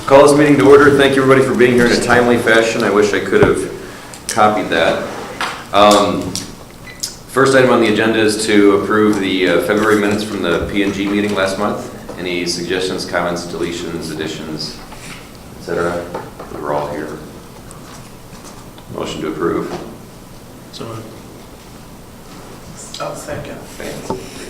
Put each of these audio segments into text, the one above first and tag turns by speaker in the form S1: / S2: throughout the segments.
S1: Call this meeting to order. Thank you everybody for being here in a timely fashion. I wish I could have copied that. First item on the agenda is to approve the February minutes from the P&G meeting last month. Any suggestions, comments, deletions, additions, etc.? We're all here. Motion to approve.
S2: So moved.
S3: Oh, second.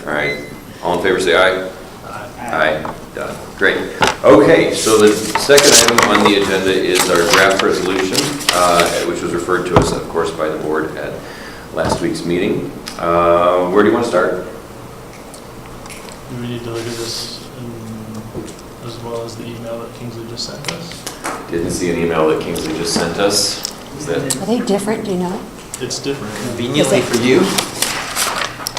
S1: All right. All in favor say aye.
S2: Aye.
S1: Aye. Done. Great. Okay, so the second item on the agenda is our draft resolution, which was referred to us, of course, by the board at last week's meeting. Where do you want to start?
S2: Do we need to look at this as well as the email that Kingsley just sent us?
S1: Didn't see an email that Kingsley just sent us. Is that?
S4: Are they different, do you know?
S2: It's different.
S3: Conveniently for you,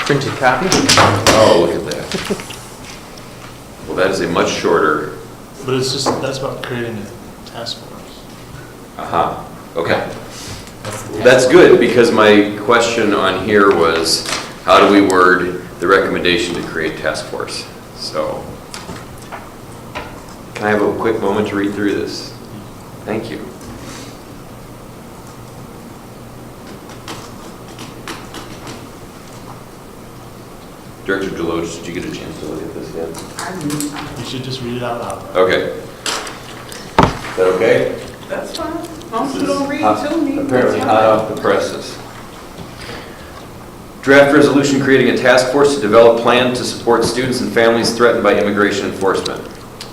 S3: printed copy.
S1: Oh, look at that. Well, that is a much shorter.
S2: But it's just, that's about creating a task force.
S1: Aha. Okay. That's good, because my question on here was, how do we word the recommendation to create task force? So, can I have a quick moment to read through this? Thank you. Director Deloach, did you get a chance to look at this yet?
S2: You should just read it out loud.
S1: Okay. Is that okay?
S3: That's fine. As long as you don't read to me.
S1: Apparently hot off the presses. Draft resolution creating a task force to develop plan to support students and families threatened by immigration enforcement.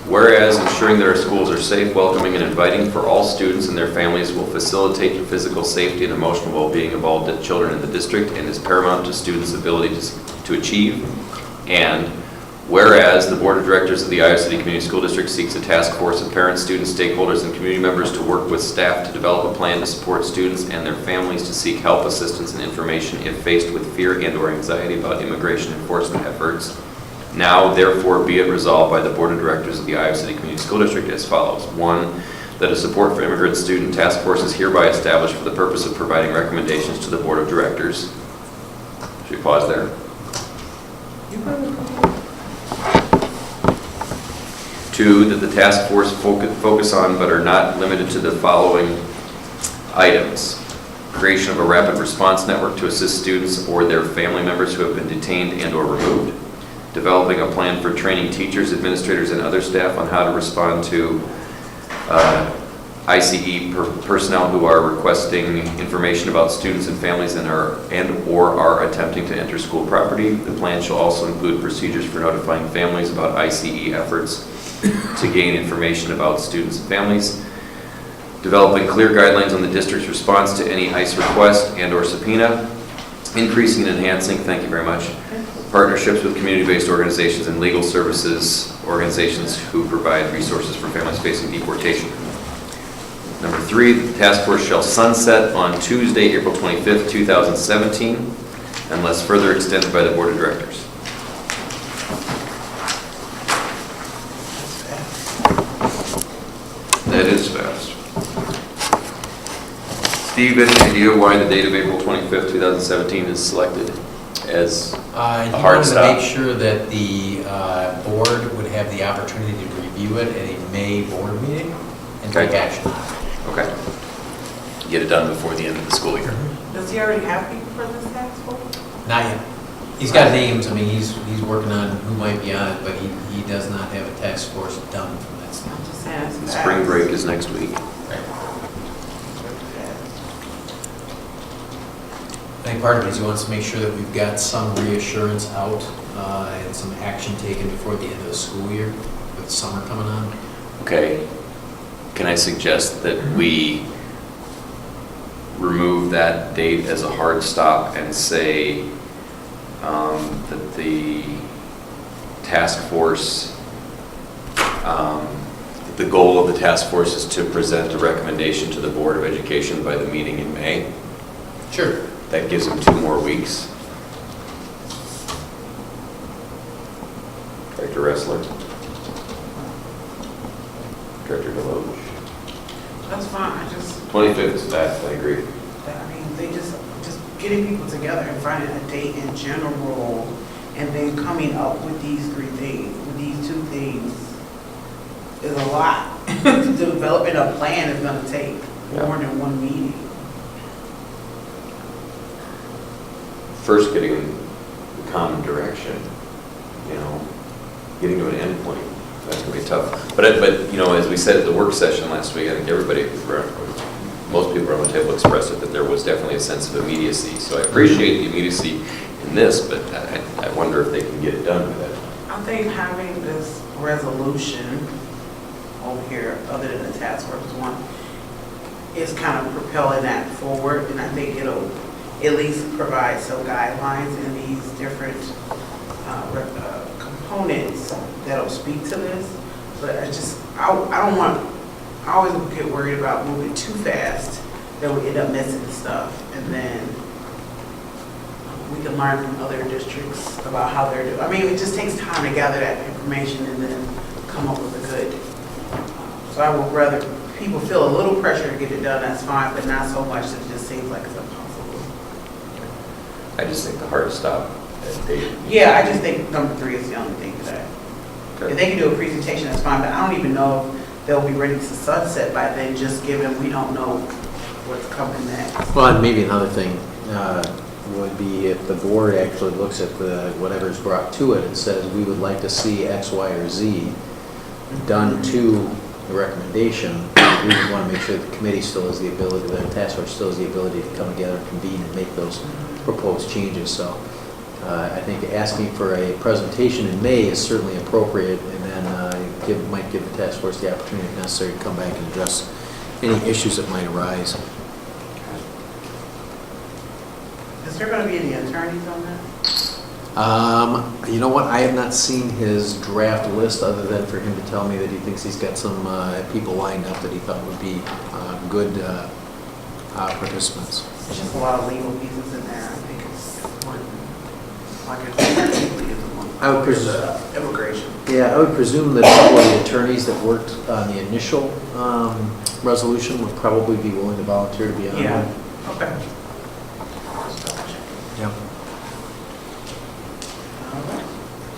S1: Whereas ensuring that our schools are safe, welcoming, and inviting for all students and their families will facilitate the physical safety and emotional well-being of all children in the district and is paramount to students' ability to achieve. And whereas the Board of Directors of the Iowa City Community School District seeks a task force of parents, students, stakeholders, and community members to work with staff to develop a plan to support students and their families to seek help, assistance, and information if faced with fear and/or anxiety about immigration enforcement efforts. Now, therefore, be it resolved by the Board of Directors of the Iowa City Community School District as follows. 1, that a support for immigrant student task force is hereby established for the purpose of providing recommendations to the Board of Directors. Should we pause there? Two, that the task force focus on but are not limited to the following items. Creation of a rapid response network to assist students or their family members who have been detained and or removed. Developing a plan for training teachers, administrators, and other staff on how to respond to ICE personnel who are requesting information about students and families and or are attempting to enter school property. The plan shall also include procedures for notifying families about ICE efforts to gain information about students and families. Developing clear guidelines on the district's response to any ICE request and or subpoena. Increasing and enhancing, thank you very much, partnerships with community-based organizations and legal services organizations who provide resources for families facing deportation. Number 3, the task force shall sunset on Tuesday, April 25th, 2017, unless further extended by the Board of Directors. That is fast. Steve, any idea why the date of April 25th, 2017 is selected as
S5: I
S1: a hard
S5: wanted to
S1: stop?
S5: make sure that the board would have the opportunity to review it at a May board meeting and take
S1: Okay.
S5: action.
S1: Okay. Get it done before the end of the school year.
S3: Does he already have people for this task force?
S5: Not yet. He's got names, I mean, he's working on who might be on it, but he does not have a task force done from that standpoint.
S3: Just asking.
S1: Spring break is next week.
S5: I think part of it is he wants to make sure that we've got some reassurance out and some action taken before the end of the school year with summer coming on.
S1: Okay. Can I suggest that we remove that date as a hard stop and say that the task force, the goal of the task force is to present a recommendation to the Board of Education by the meeting in May?
S5: Sure.
S1: That gives them 2 more weeks. Director Ressler. Director Deloach.
S3: That's fine, I just,
S1: 25th is fast, I agree.
S3: I mean, they just getting people together and finding a date in general, and then coming up with these 3 things, with these 2 things, is a lot. developing a plan is gonna take more than one meeting.
S1: First, getting the common direction, you know, getting to an end point, that's gonna be tough. But, you know, as we said at the work session last week, I think everybody, most people around the table expressed it, that there was definitely a sense of immediacy. So I appreciate the immediacy in this, but I wonder if they can get it done with it.
S3: I think having this resolution over here, other than the task force one, is kind of propelling that forward, and I think it'll at least provide some guidelines in these different components that'll speak to this. But I don't want, I always get worried about moving too fast, that we end up missing stuff, and then we can learn from other districts about how they're doing. I mean, it just takes time to gather that information and then come up with a good. So I would rather people feel a little pressure to get it done, that's fine, but not so much that it just seems like it's impossible.
S1: I just think the hard stop at date.
S3: Yeah, I just think number 3 is the only thing today. If they can do a presentation, that's fine, but I don't even know if they'll be ready to sunset by then, just given we don't know what's coming next.
S5: Well, and maybe another thing would be if the board actually looks at whatever's brought to it and says, we would like to see X, Y, or Z done to the recommendation, we would want to make sure the committee still has the ability, the task force still has the ability to come together, convene, and make those proposed changes. So I think asking for a presentation in May is certainly appropriate, and then might give the task force the opportunity, if necessary, to come back and address any issues that might arise.
S3: Is there going to be any attorneys on that?
S5: You know what? I have not seen his draft list, other than for him to tell me that he thinks he's got some people lined up that he thought would be good participants.
S3: There's just a lot of legal pieces in there. I think it's important. Like it's
S5: I would presume.
S3: Immigration.
S5: Yeah, I would presume that a couple of the attorneys that worked on the initial resolution would probably be willing to volunteer to be on it.
S3: Yeah, okay.
S5: Yeah.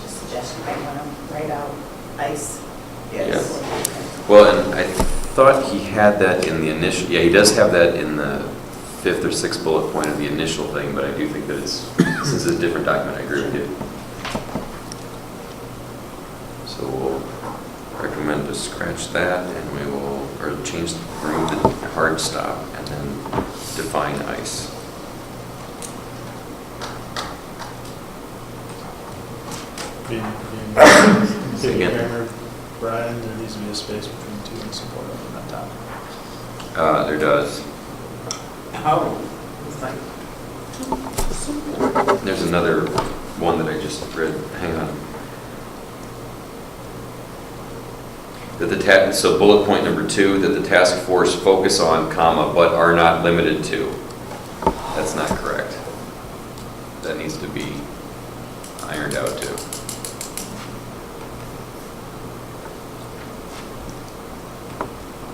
S4: Just suggestion, I want to write out ICE.
S3: Yes.
S1: Well, and I thought he had that in the initial, yeah, he does have that in the 5th or 6th bullet point of the initial thing, but I do think that it's, since it's a different document, I agree with you. So we'll recommend to scratch that, and we will, or remove the hard stop, and then define ICE. Say again?
S2: Grammar, Brian, there needs to be a space between 2 and support on that topic.
S1: There does.
S3: Oh, it's like,
S1: There's another one that I just read. Hang on. So bullet point number 2, that the task force focus on, comma, but are not limited to. That's not correct. That needs to be ironed out too.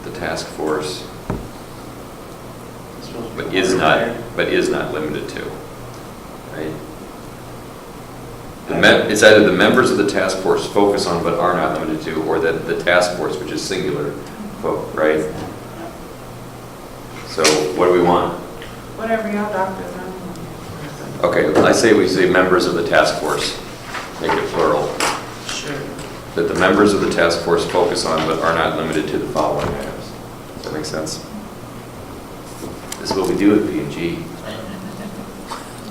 S1: The task force, but is not limited to, right? It's either the members of the task force focus on but are not limited to, or that the task force, which is singular, right? So what do we want?
S3: whatever y'all doctors know.
S1: Okay, I say we say members of the task force, make it plural.
S3: Sure.
S1: That the members of the task force focus on but are not limited to the following items. Does that make sense? This is what we do at P&G.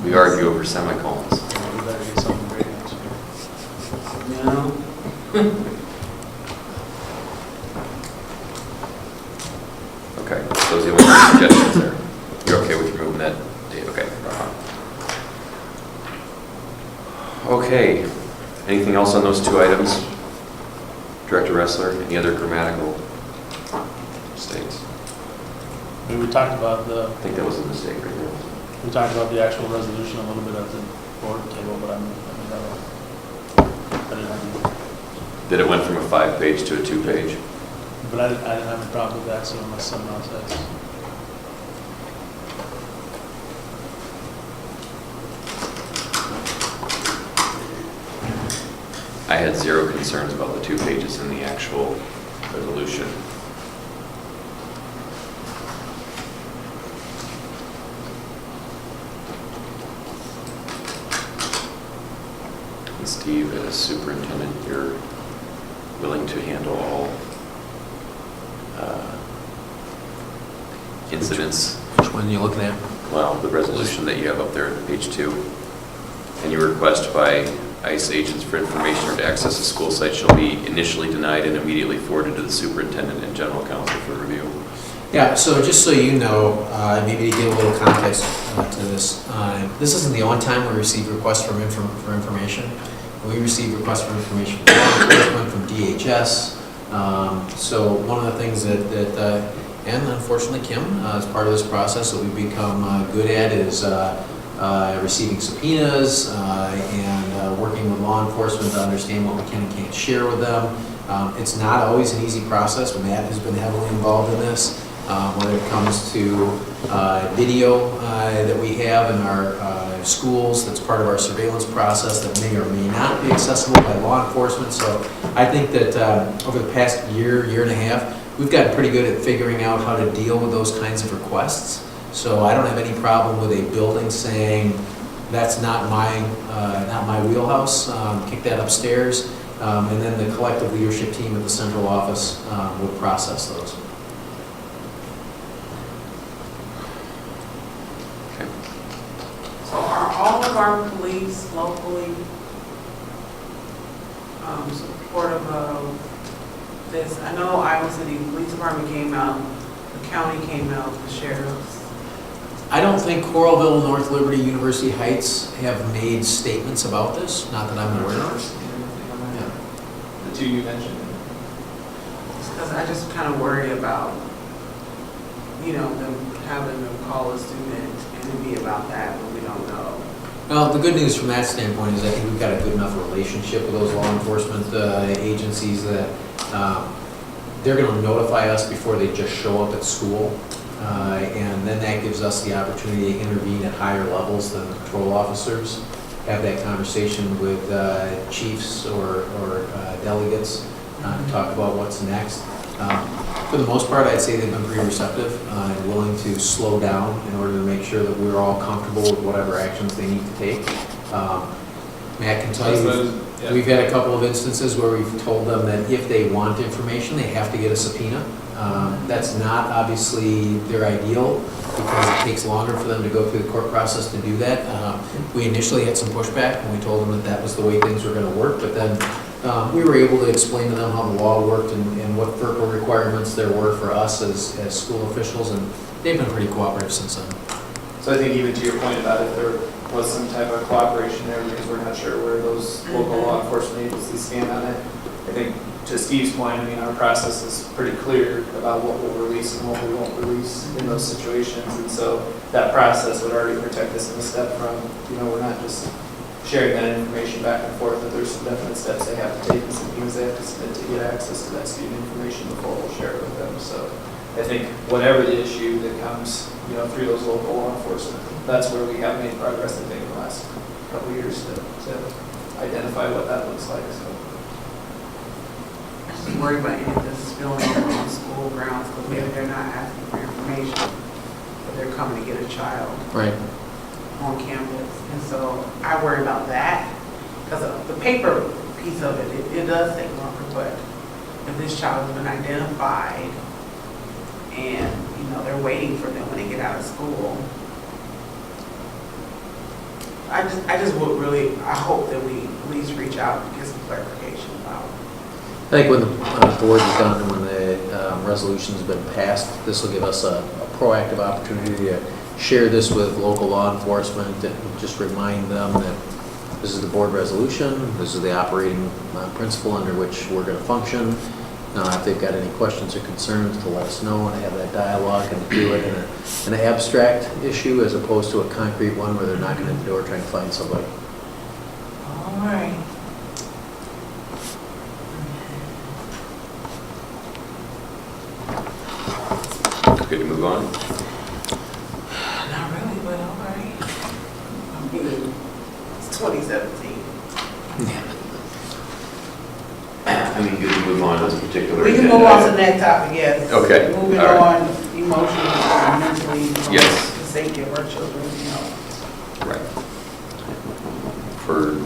S1: We argue over semicolons.
S2: We better get something great next year.
S3: No.
S1: Okay, those are the only suggestions there. You're okay with removing that date? Okay. Okay, anything else on those 2 items? Director Ressler, any other grammatical mistakes?
S2: We talked about
S1: I think that was a mistake right there.
S2: we talked about the actual resolution a little bit at the board table, but I didn't have
S1: That it went from a 5-page to a 2-page?
S2: but I didn't have a problem with that, so unless someone else has.
S1: I had 0 concerns about the 2 pages in the actual resolution. the superintendent, you're willing to handle all incidents.
S5: Which one are you looking at?
S1: Well, the resolution that you have up there on page 2. Any request by ICE agents for information or to access a school site shall be initially denied and immediately forwarded to the superintendent and general counsel for review.
S6: Yeah, so just so you know, maybe to give a little context to this, this isn't the only time we receive requests for information. We receive requests for information from law enforcement, from DHS. So one of the things that and unfortunately Kim, as part of this process that we've become good at is receiving subpoenas and working with law enforcement to understand what we can and can't share with them. It's not always an easy process. Matt has been heavily involved in this. When it comes to video that we have in our schools, that's part of our surveillance process that may or may not be accessible by law enforcement. So I think that over the past year and a half, we've gotten pretty good at figuring out how to deal with those kinds of requests. So I don't have any problem with a building saying, that's not my wheelhouse, kick that upstairs. And then the collective leadership team at the central office would process those.
S3: So are all of our police locally supportive of this? I know Iowa City Police Department came out, the county came out, the sheriffs.
S6: I don't think Coralville, North Liberty, University Heights have made statements about this, not that I'm aware of.
S2: The two you mentioned.
S3: Because I just kind of worry about, them having to call a student and it be about that, but we don't know.
S6: Well, the good news from that standpoint is I think we've got a good enough relationship with those law enforcement agencies that they're going to notify us before they just show up at school. And then that gives us the opportunity to intervene at higher levels than the patrol officers, have that conversation with chiefs or delegates, talk about what's next. For the most part, I'd say they've been pretty receptive and willing to slow down in order to make sure that we're all comfortable with whatever actions they need to take. Matt can tell you, we've had a couple of instances where we've told them that if they want information, they have to get a subpoena. That's not obviously their ideal because it takes longer for them to go through the court process to do that. We initially had some pushback when we told them that that was the way things were going to work, but then we were able to explain to them how the law worked and what FERPA requirements there were for us as school officials, and they've been pretty cooperative since then.
S2: So I think even to your point about if there was some type of cooperation there, because we're not sure where those local law enforcement agencies stand on it. I think to Steve's point, I mean, our process is pretty clear about what we'll release and what we won't release in those situations. And so that process would already protect us in a step from, we're not just sharing that information back and forth, that there's some definite steps they have to take and some things they have to submit to get access to that student information before we'll share it with them. So I think whatever the issue that comes, through those local law enforcement, that's where we have made progress, I think, in the last couple of years to identify what that looks like. So.
S3: I'm just worried about any of this spilling over on school grounds because maybe they're not asking for information, but they're coming to get a child
S6: Right.
S3: on campus. And so I worry about that because the paper piece of it does take longer, but if this child has been identified and, they're waiting for them when they get out of school, I just would really, I hope that we at least reach out and get some clarification about it.
S5: I think when the board is done and when the resolution's been passed, this will give us a proactive opportunity to share this with local law enforcement and just remind them that this is the board resolution, this is the operating principle under which we're going to function. If they've got any questions or concerns, to let us know and have that dialogue and do it in an abstract issue as opposed to a concrete one where they're knocking at the door trying to find somebody.
S3: All right.
S1: Good to move on?
S3: Not really, but all right. I mean, it's 2017.
S1: I mean, good to move on to this particular
S3: We can
S1: agenda
S3: move on to
S1: item.
S3: the next topic, yes.
S1: Okay,
S3: Moving
S1: all right.
S3: on emotionally and mentally.
S1: Yes.
S3: The safety of our children,
S1: Right. For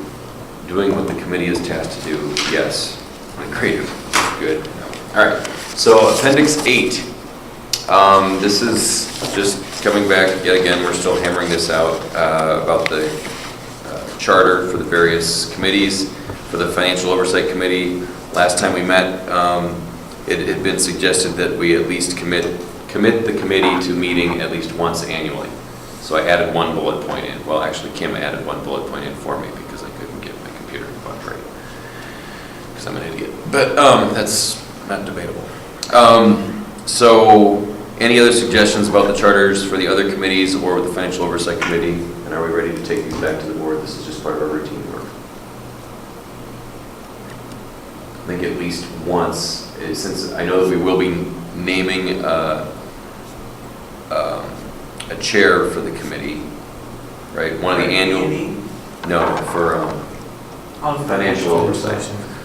S1: Doing what the committee is tasked to do, yes. Great, good. All right, so Appendix 8. This is just coming back, yet again, we're still hammering this out about the charter for the various committees, for the Financial Oversight Committee. Last time we met, it had been suggested that we at least commit the committee to meeting at least once annually. So I added one bullet point in. Well, actually, Kim added one bullet point in for me because I couldn't get my computer to punch right. Because I'm an idiot. But that's not debatable. So, any other suggestions about the charters for the other committees or with the Financial Oversight Committee? And are we ready to take these back to the board? This is just part of our routine work. I think at least once, since I know that we will be naming a chair for the committee, right? One of the annual, no, for financial oversight.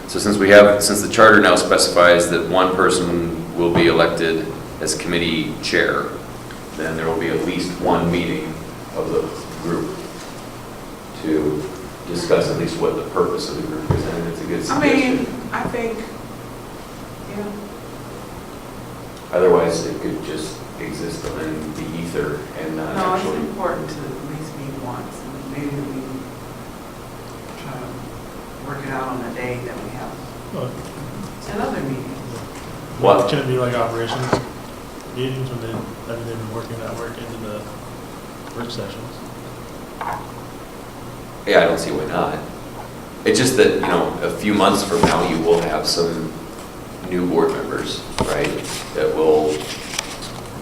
S1: So since the charter now specifies that one person will be elected as committee chair, then there will be at least one meeting of the group to discuss at least what the purpose of the group is. I think it's a good
S3: I
S1: suggestion.
S3: mean, I think, yeah.
S1: Otherwise, it could just exist in the ether and not
S3: No, it's
S1: actually.
S3: important to at least meet once, and maybe we try to work it out on a day that we have another meeting.
S1: What?
S7: Can it be like operations meetings when they've been working that work into the work sessions?
S1: Yeah, I don't see why not. It's just that, a few months from now, you will have some new board members, right? That will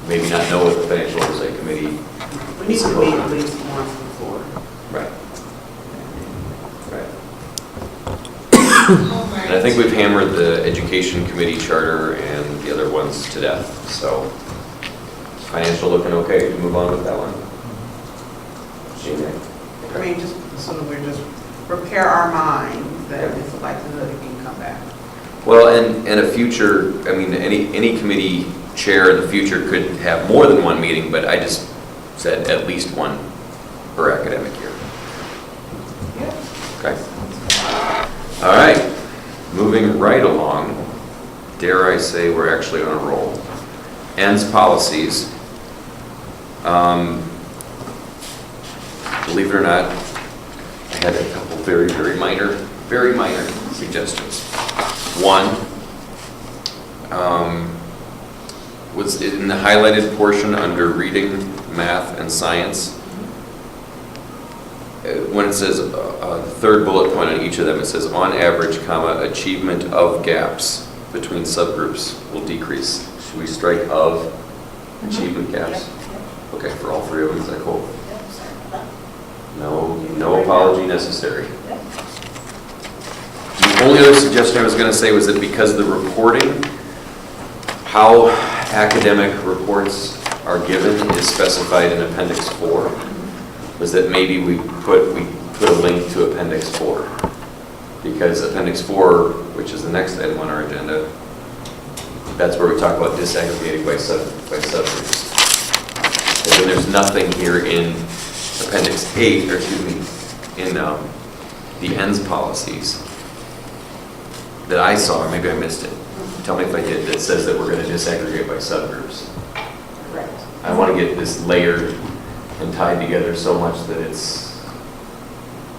S1: maybe not know what the Financial Oversight Committee.
S3: We need to meet at least once before.
S1: Right. And I think we've hammered the Education Committee charter and the other ones to death, so financial looking okay to move on with that one?
S3: I mean, just so that we're just prepare our minds that it's a likelihood it can come back.
S1: Well, and a future, I mean, any committee chair in the future could have more than one meeting, but I just said at least one per academic year.
S3: Yeah.
S1: Okay. All right, moving right along, dare I say we're actually on a roll. Ends policies. Believe it or not, I had a couple very minor suggestions. One, was in the highlighted portion under reading, math, and science. When it says, the third bullet point on each of them, it says, on average, comma, achievement of gaps between subgroups will decrease. Should we strike of achievement gaps?
S4: Yep,
S1: Okay, for all three of them, is that cool?
S4: yep, sorry about that.
S1: No apology necessary.
S4: Yep.
S1: The only other suggestion I was going to say was that because the reporting, how academic reports are given is specified in Appendix 4, was that maybe we put a link to Appendix 4. Because Appendix 4, which is the next item on our agenda, that's where we talk about disaggregating by subgroups. And then there's nothing here in Appendix 8, or excuse me, in the ends policies that I saw, or maybe I missed it. Tell me if I did, that says that we're going to disaggregate by subgroups.
S4: Correct.
S1: I want to get this layered and tied together so much that it's,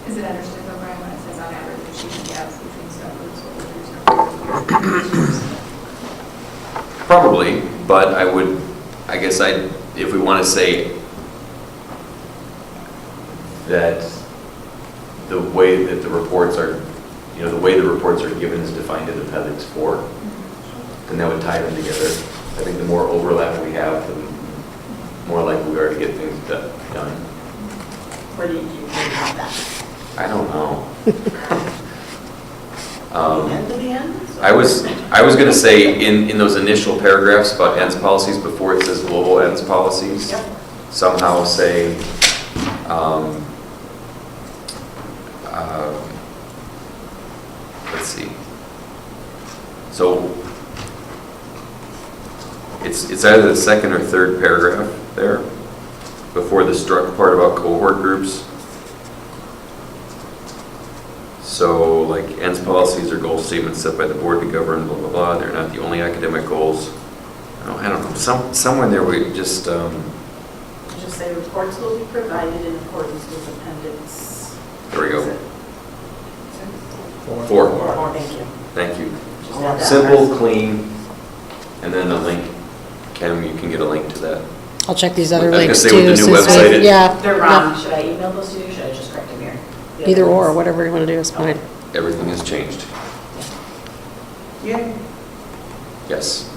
S8: Is it understood though, Brian, when it says on average achievement gaps between subgroups?
S1: probably, but I guess if we want to say that the way that the reports are, the way the reports are given is defined in Appendix 4, then that would tie them together. I think the more overlap we have, the more likely we are to get things done.
S4: Where do you have that?
S1: I don't know.
S4: The end of the end?
S1: I was going to say in those initial paragraphs about ends policies, before it says global ends policies,
S4: Yep.
S1: somehow say, let's see. So it's either the second or third paragraph there, before the struck part about cohort groups. So like ends policies or goal statements set by the board to govern, blah, blah, blah. They're not the only academic goals. I don't know, somewhere in there we just,
S4: Just say reports will be provided in accordance with appendix.
S1: there we go.
S4: Is it
S1: 4.
S4: four? Thank you.
S1: Thank you.
S4: Just add that
S1: Simple,
S4: first.
S1: clean, and then a link. Kim, you can get a link to that.
S9: I'll check these other
S1: I was gonna
S9: links
S1: say
S9: too.
S1: with the new
S9: since we-
S1: website, it-
S9: Yeah.
S4: They're
S9: yeah.
S4: wrong. Should I email those to you or should I just correct them here? The
S9: Either
S4: other
S9: or,
S4: ones?
S9: whatever you want to do is fine.
S1: Everything has changed.
S3: Yeah,
S1: Yes.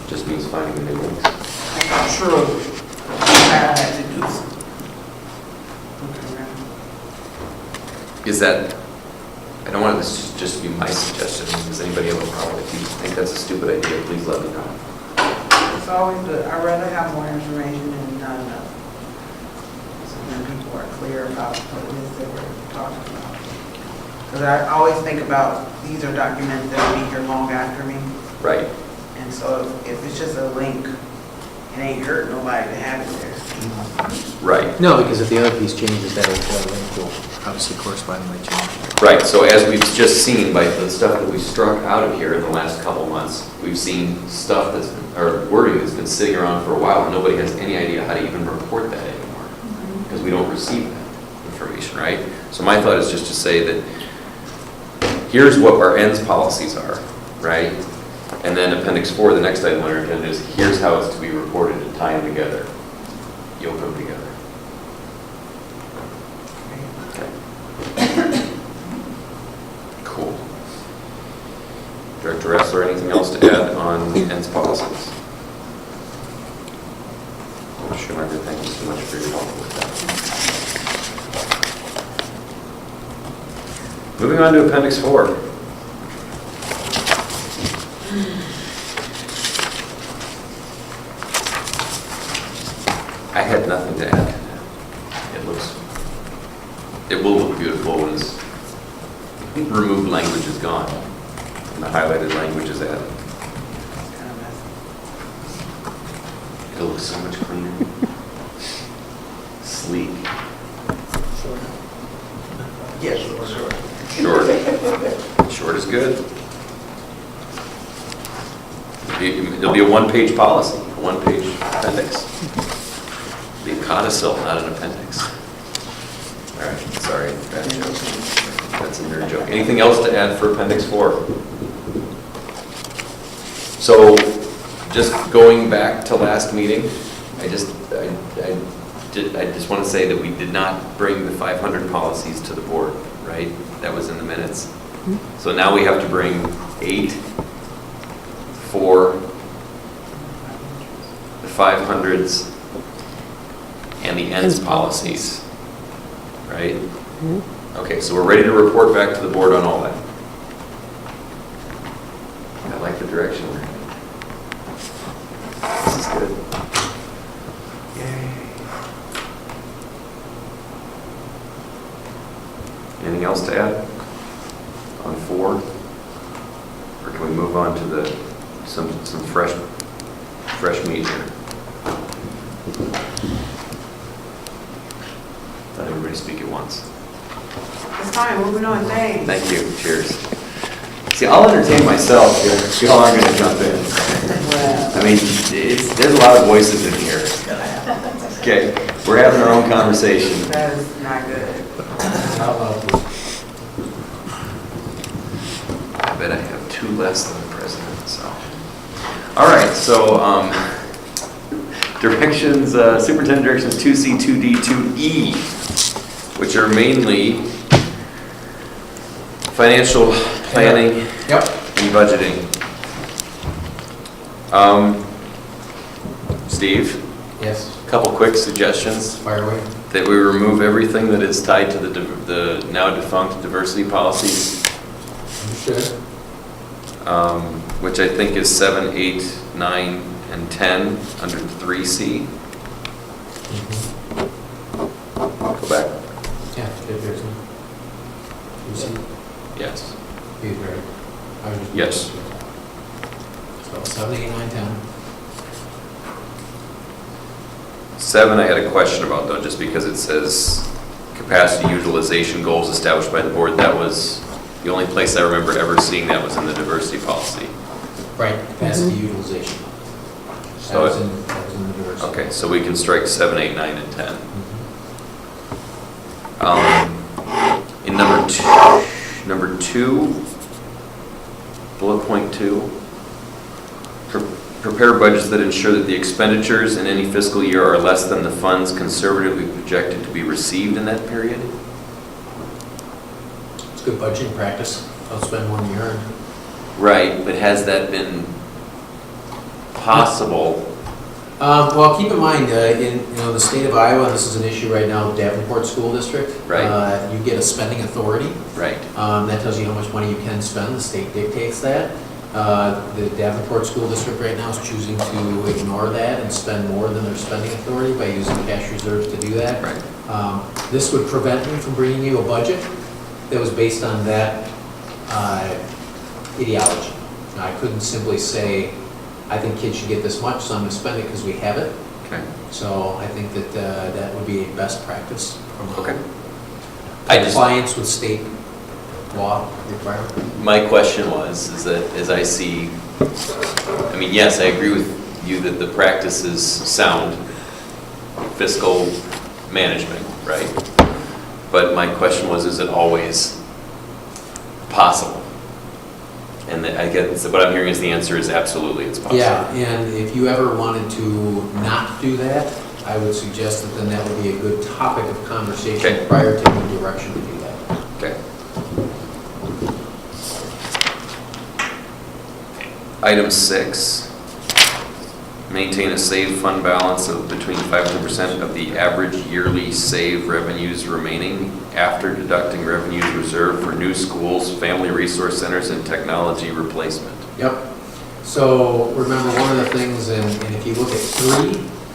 S1: Just means finding the new links.
S3: true. I had to do some. looking around.
S1: Is that, I don't want this just to be my suggestion. Does anybody have a problem? If you think that's a stupid idea, please let me know.
S3: It's always good. I'd rather have more information than not enough. So then people are clear about what it is that we're talking about. Because I always think about, these are documents that will be here long after me.
S1: Right.
S3: And so if it's just a link, it ain't hurt nobody to have it there.
S1: Right.
S5: No, because if the other piece changes, that link will obviously correspondingly change.
S1: Right, so as we've just seen by the stuff that we struck out of here in the last couple months, we've seen stuff that's, or wording that's been sitting around for a while, and nobody has any idea how to even report that anymore, because we don't receive that information, right? So my thought is just to say that here's what our ends policies are, right? And then Appendix 4, the next item on our agenda is here's how it's to be reported and tie them together. You'll come together. Cool. Director Ressler, anything else to add on ends policies? Sure, thank you so much for your help with that. Moving on to Appendix 4. I had nothing to add. It will look beautiful when it's removed language is gone and the highlighted language is added.
S3: It's kind of messy.
S1: It'll look so much cleaner. Sleek.
S3: Yes, sure.
S1: Short. Short is good. There'll be a one-page policy, a one-page appendix. Be a codicil, not an appendix. All right, sorry, bad joke. That's a nerd joke. Anything else to add for Appendix 4? So, just going back to last meeting, I just want to say that we did not bring the 500 policies to the board, right? That was in the minutes. So now we have to bring 8 for the 500s and the ends policies, right? Okay, so we're ready to report back to the board on all that. I like the direction we're in. This is good. Yay. Anything else to add on 4? Or can we move on to some fresh meat here? Let everybody speak at once.
S3: It's fine, moving on, thanks.
S1: Thank you. Cheers. See, I'll entertain myself here. Y'all aren't going to jump in. I mean, there's a lot of voices in here. Okay, we're having our own conversation.
S3: That is not good.
S1: I bet I have 2 less than the president, so. All right, so directions, superintendent directions 2C, 2D, 2E, which are mainly financial planning
S6: Yep.
S1: and budgeting. Steve,
S6: Yes,
S1: a couple quick suggestions.
S6: fire away.
S1: That we remove everything that is tied to the now defunct diversity policies,
S6: Understood.
S1: which I think is 7, 8, 9, and 10 under 3C. Go back.
S6: Yeah, good, there's no. You see,
S1: Yes.
S6: he's ready. I was just-
S1: Yes.
S6: So 7, 8, 9, 10.
S1: 7 I had a question about though, just because it says capacity utilization goals established by the board. That was the only place I remember ever seeing that was in the diversity policy.
S6: Right, capacity utilization.
S1: So
S6: That was in the diversity.
S1: Okay, so we can strike 7, 8, 9, and 10. In number two, bullet point 2, prepare budgets that ensure that the expenditures in any fiscal year are less than the funds conservatively projected to be received in that period.
S6: It's good budgeting practice. Don't spend more than you earn.
S1: Right, but has that been possible?
S6: Well, keep in mind, in the state of Iowa, and this is an issue right now, Davenport School District.
S1: Right.
S6: You get a spending authority.
S1: Right.
S6: That tells you how much money you can spend. The state dictates that. The Davenport School District right now is choosing to ignore that and spend more than their spending authority by using cash reserves to do that.
S1: Right.
S6: This would prevent me from bringing you a budget that was based on that ideology. Now, I couldn't simply say, I think kids should get this much, so I'm going to spend it because we have it.
S1: Okay.
S6: So I think that that would be a best practice from
S1: Okay. I just,
S6: compliance with state law requirement.
S1: my question is that as I see, I mean, yes, I agree with you that the practice is sound fiscal management, right? But my question was, is it always possible? And I guess what I'm hearing is the answer is absolutely, it's possible.
S6: Yeah, and if you ever wanted to not do that, I would suggest that then that would be a good topic of conversation
S1: Okay.
S6: prior to the direction to do that.
S1: Okay. Item 6, maintain a saved fund balance of between 5 and 10% of the average yearly saved revenues remaining after deducting revenues reserved for new schools, family resource centers, and technology replacement.
S6: Yep. So remember, one of the things, and if you look at 3,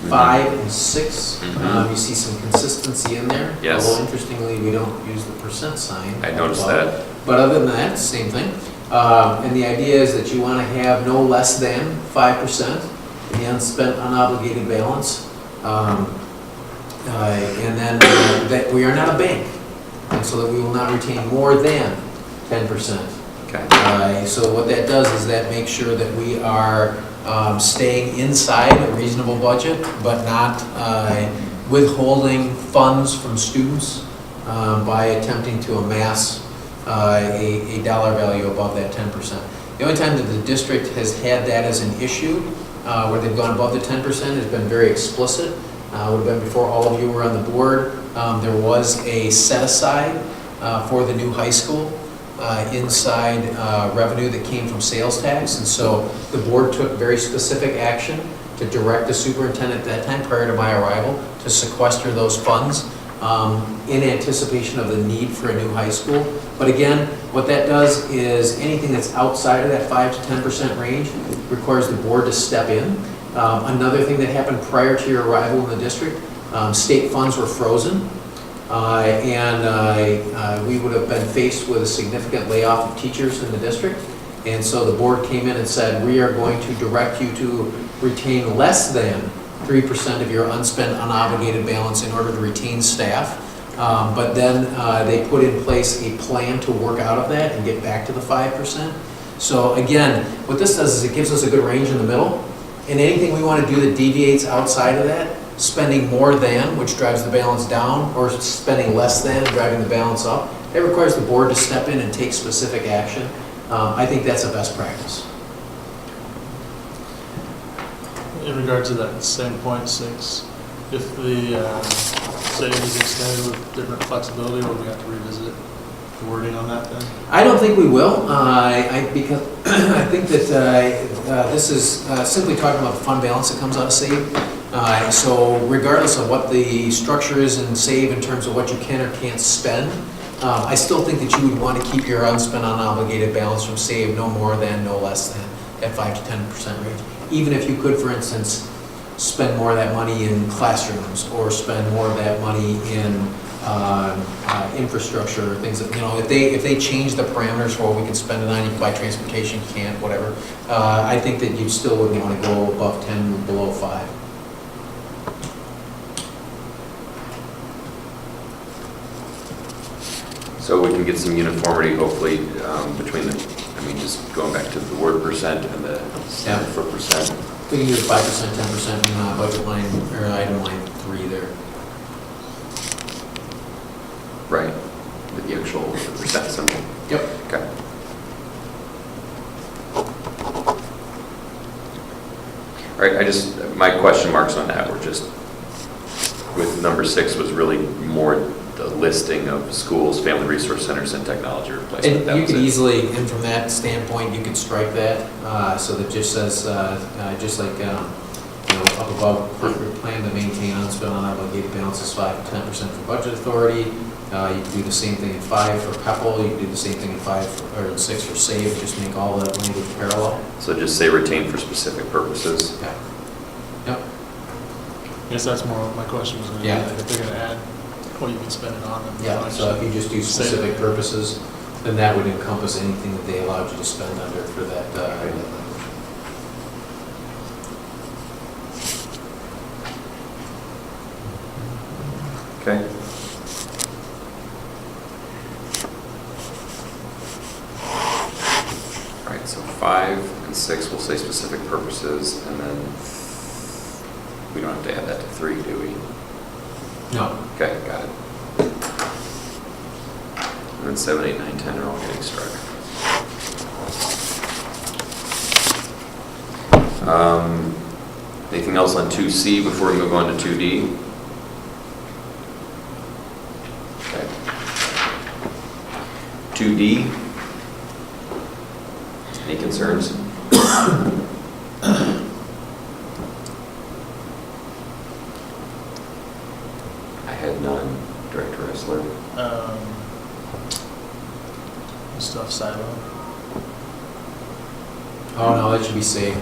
S6: 5, and 6,
S1: Mhm.
S6: you see some consistency in there.
S1: Yes.
S6: Although interestingly, we don't use the percent sign.
S1: I noticed
S6: above.
S1: that.
S6: But other than that, it's the same thing. And the idea is that you want to have no less than 5% in the unspent unobligated balance. And then that we are not a bank, and so that we will not retain more than 10%.
S1: Okay.
S6: So what that does is that makes sure that we are staying inside a reasonable budget, but not withholding funds from students by attempting to amass a dollar value above that 10%. The only time that the district has had that as an issue, where they've gone above the 10%, has been very explicit. Would have been before all of you were on the board. There was a set aside for the new high school inside revenue that came from sales tax, and so the board took very specific action to direct the superintendent at that time, prior to my arrival, to sequester those funds in anticipation of the need for a new high school. But again, what that does is anything that's outside of that 5 to 10% range requires the board to step in. Another thing that happened prior to your arrival in the district, state funds were frozen. We would have been faced with a significant layoff of teachers in the district. And so the board came in and said, we are going to direct you to retain less than 3% of your unspent unobligated balance in order to retain staff. But then they put in place a plan to work out of that and get back to the 5%. So again, what this does is it gives us a good range in the middle. And anything we want to do that deviates outside of that, spending more than, which drives the balance down, or spending less than, driving the balance up, it requires the board to step in and take specific action. I think that's a best practice.
S7: In regard to that same point 6, if the save is extended with different flexibility, will we have to revisit the wording on that then?
S6: I don't think we will, because I think that this is simply talking about the fund balance that comes out of SAVE. So regardless of what the structure is in SAVE in terms of what you can or can't spend, I still think that you would want to keep your unspent unobligated balance from SAVE no more than, no less than that 5 to 10% range. Even if you could, for instance, spend more of that money in classrooms or spend more of that money in infrastructure or things that, if they change the parameters for what we can spend it on, you can buy transportation, you can't, whatever. I think that you still wouldn't want to go above 10 or below 5.
S1: So we can get some uniformity, hopefully, between the, just going back to the word percent and the standard for percent.
S6: We can do 5%, 10% in budget line, or item line 3 there.
S1: Right, the actual percent symbol.
S6: Yep.
S1: Okay. All right, my question marks on that were just, with number 6 was really more the listing of schools, family resource centers, and technology replacement.
S6: And you could easily, and from that standpoint, you could strike that, so that just says, just like, up above, appropriate plan to maintain unspent unobligated balances 5 to 10% for budget authority. You can do the same thing in 5 for PEPAL, you can do the same thing in 5, or in 6 for SAVE, just make all that language parallel.
S1: So just say retain for specific purposes.
S6: Okay. Yep.
S7: I guess that's more what my question was going to be,
S6: Yeah.
S7: like if they're going to add what you can spend it on. and
S6: Yeah,
S7: how
S6: so
S7: much.
S6: if you just do specific purposes, then that would encompass anything that they allowed you to spend under for that, language.
S1: Okay. All right, so 5 and 6 will say specific purposes, and then we don't have to add that to 3, do we?
S6: No.
S1: Okay, got it. And then 7, 8, 9, 10 are all getting struck. Anything else on 2C before we move on to 2D? Okay. 2D? Any concerns? I had none, Director Ressler.
S7: Stuff silo.
S6: Oh, no, that should be safe.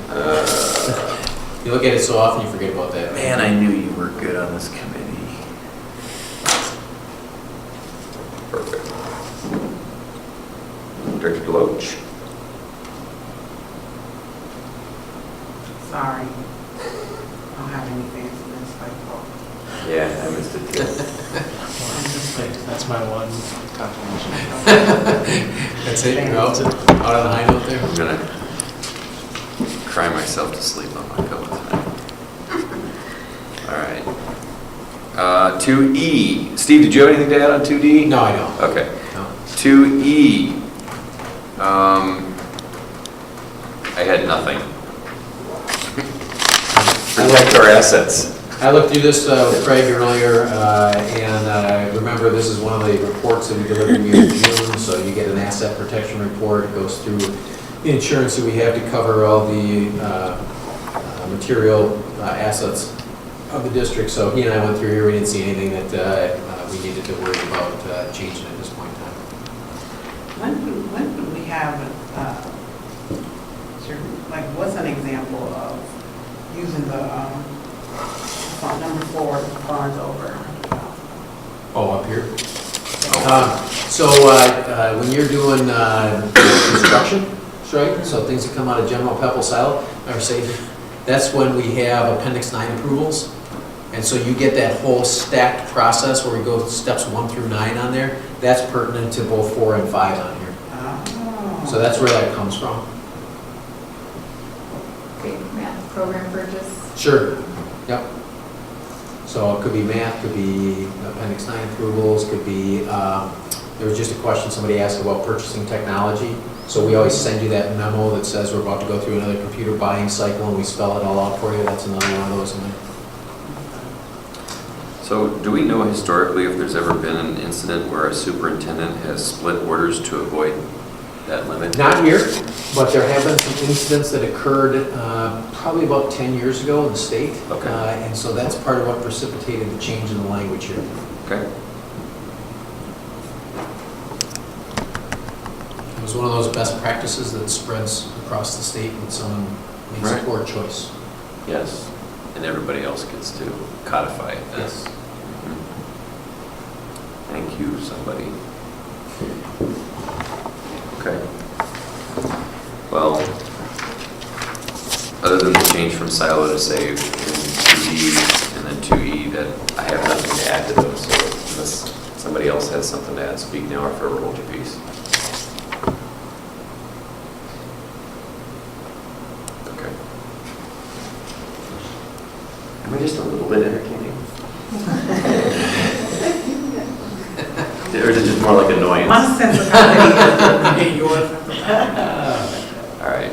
S6: You look at it so often, you forget about that.
S1: Man, I knew you were good on this committee. Perfect. Director Deloach?
S3: Sorry. I don't have any fanciness like that.
S1: Yeah, I missed it too.
S7: That's my one contribution.
S6: That's it, you're out on a high note there?
S1: I'm gonna cry myself to sleep on my pillow tonight. All right. 2E. Steve, did you have anything to add on 2D?
S6: No, I don't.
S1: Okay.
S6: No.
S1: 2E. I had nothing. Protect our assets.
S6: I looked through this with Craig earlier, and remember, this is one of the reports that we delivered to you in June, so you get an asset protection report. It goes through the insurance that we have to cover all the material assets of the district. So he and I went through here, we didn't see anything that we needed to worry about changing at this point in time.
S3: When do we have, like, what's an example of using the, number 4, funds over $100,000?
S6: Oh, up here? So when you're doing construction, right, so things that come out of general PEPAL silo, or say, that's when we have Appendix 9 approvals. And so you get that whole stacked process where we go steps 1 through 9 on there. That's pertinent to both 4 and 5 on here.
S3: Oh.
S6: So that's where that comes from.
S8: Okay, math program purchase.
S6: Sure, yep. So it could be math, could be Appendix 9 approvals, could be, there was just a question somebody asked about purchasing technology. So we always send you that memo that says we're about to go through another computer buying cycle, and we spell it all out for you. That's another one of those in there.
S1: So do we know historically if there's ever been an incident where a superintendent has split orders to avoid that limit?
S6: Not here, but there have been some incidents that occurred probably about 10 years ago in the state.
S1: Okay.
S6: And so that's part of what precipitated the change in the language here.
S1: Okay.
S6: It was one of those best practices that spreads across the state when someone makes a
S1: Right.
S6: poor choice.
S1: Yes. And everybody else gets to codify it then.
S6: Yes.
S1: Mhm. Thank you, somebody. Okay. Well, other than the change from silo to save in 2D and then 2E, that I have nothing to add to those. So unless somebody else has something to add, speak now or forever hold your peace. Okay. Am I just a little bit entertaining? Or is it just more like annoyance?
S3: My sense of comedy. Yours sense of comedy.
S1: All right.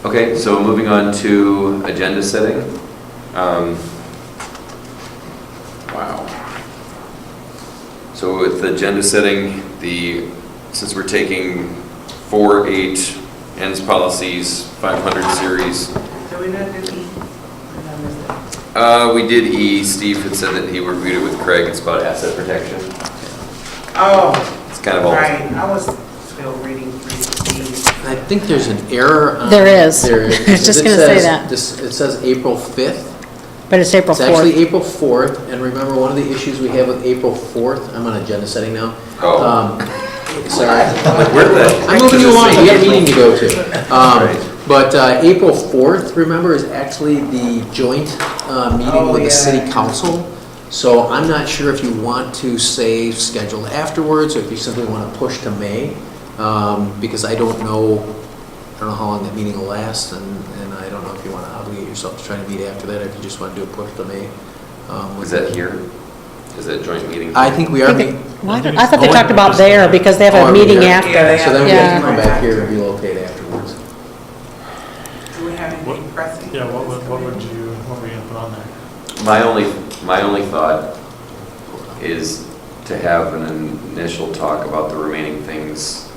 S1: Okay, so moving on to agenda setting. Wow. So with agenda setting, since we're taking 4-8 ends policies, 500 series.
S3: So we not do E? Or did I miss it?
S1: We did E. Steve had said that he reviewed it with Craig. It's about asset protection.
S3: Oh,
S1: It's kind of all.
S3: right, I was still reading through
S5: I think there's an error.
S9: There is.
S5: There is.
S9: I was just
S5: It
S9: gonna say
S5: says-
S9: that.
S5: It says April 5th.
S9: But it's April
S5: It's actually
S9: 4th.
S5: April 4th, and remember, one of the issues we have with April 4th, I'm on agenda setting now.
S1: Oh.
S5: Sorry.
S1: Like, where the heck
S5: I'm moving
S1: does
S5: you
S1: it
S5: along,
S1: say
S5: we got a
S1: April?
S5: meeting to go to.
S1: Right.
S5: But April 4th, remember, is actually the joint meeting with the city council. So I'm not sure if you want to say scheduled afterwards, or if you simply want to push to May, because I don't know how long that meeting will last, and I don't know if you want to obligate yourself to try to meet after that, or if you just want to do a push to May.
S1: Is that here? Is that joint meeting?
S5: I think we are
S9: I think
S5: meeting.
S9: it- well, I thought they talked about there because they have
S5: Oh,
S9: a
S5: are we
S9: meeting
S5: there?
S9: after.
S3: Yeah.
S5: So then we have
S9: Yeah.
S5: to come back here and relocate afterwards.
S3: Do we have anything pressing?
S7: Yeah, what were you gonna put on there?
S1: My only thought is to have an initial talk about the remaining things,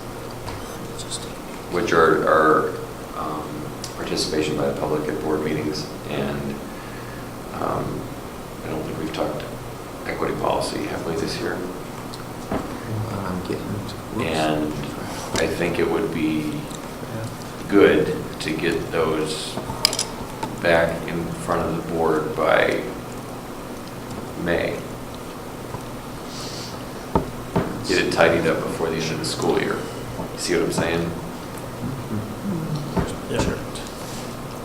S1: which are participation by the public at board meetings, and I don't think we've talked equity policy, have we, this year?
S5: I'm getting.
S1: And I think it would be good to get those back in front of the board by May. Get it tidied up before the end of the school year. You see what I'm saying?
S7: Yeah.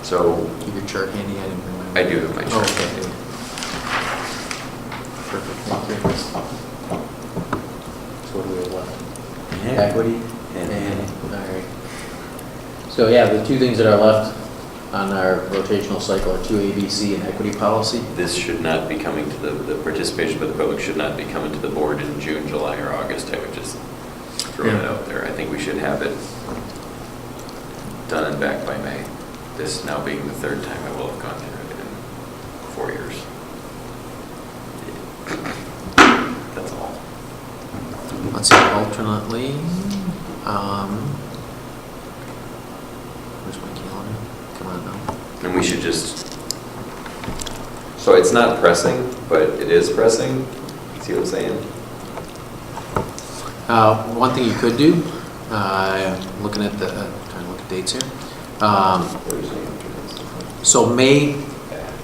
S1: So
S5: Keep your chart handy, I didn't bring my.
S1: I do have my
S5: Oh,
S1: chart.
S5: okay. Perfect, thank you. So what do we have left? Equity and, all right. So yeah, the two things that are left on our rotational cycle are 2 ABC and equity policy.
S1: This should not be coming to the participation by the public should not be coming to the board in June, July, or August. I would just throw it
S5: Yeah.
S1: out there. I think we should have it done and back by May. This now being the third time I will have gone through it in 4 years. That's all.
S5: Let's see, alternately, where's my calendar? Come on now.
S1: And we should just, so it's not pressing, but it is pressing. See what I'm saying?
S5: One thing you could do, looking at trying to look at dates here. So May,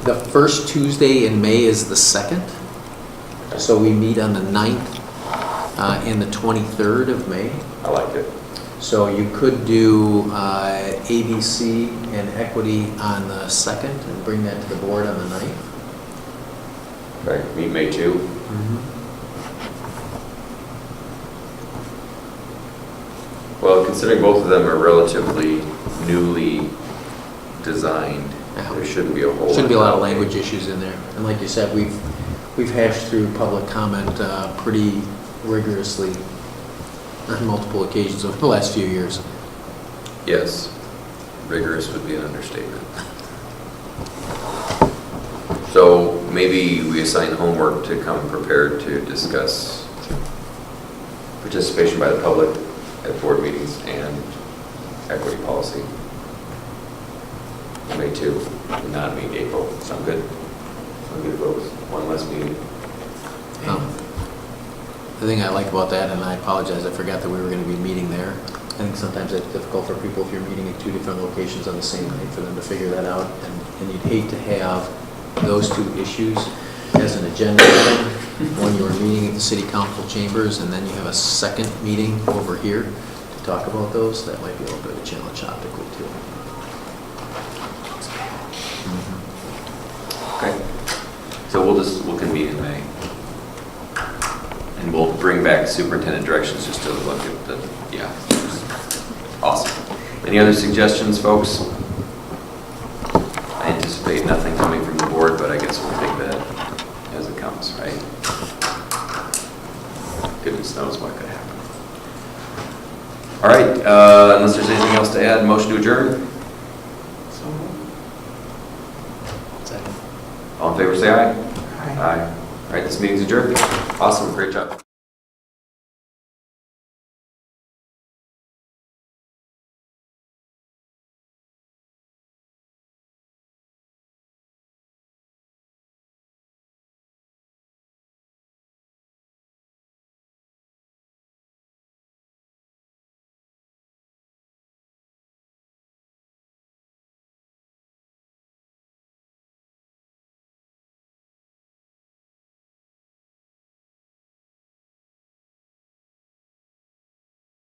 S5: the first Tuesday in May is the 2nd. So we meet on the 9th and the 23rd of May.
S1: I like it.
S5: So you could do ABC and equity on the 2nd and bring that to the board on the 9th.
S1: Right, meet May 2. Well, considering both of them are relatively newly designed, there shouldn't be a whole.
S5: Shouldn't be a lot of language issues in there. And like you said, we've hashed through public comment pretty rigorously on multiple occasions over the last few years.
S1: Yes, rigorous would be an understatement. So maybe we assign homework to come prepared to discuss participation by the public at board meetings and equity policy. May 2, not meet April. Sound good? Sound good, folks? One less meeting.
S5: The thing I like about that, and I apologize, I forgot that we were going to be meeting there. I think sometimes it's difficult for people if you're meeting at two different locations on the same night for them to figure that out. And you'd hate to have those two issues as an agenda item when you were meeting at the city council chambers, and then you have a second meeting over here to talk about those. That might be a little bit of a challenge optically too.
S1: Okay. So we'll convene in May. And we'll bring back superintendent directions just to look at the, yeah. Awesome. Any other suggestions, folks? I anticipate nothing coming from the board, but I guess we'll take that as it comes, right? Goodness knows what could happen. All right, unless there's anything else to add, motion to adjourn?
S3: So,
S7: Second.
S1: All in favor, say aye.
S3: I.
S1: Aye. All right, this meeting's adjourned. Awesome, great job.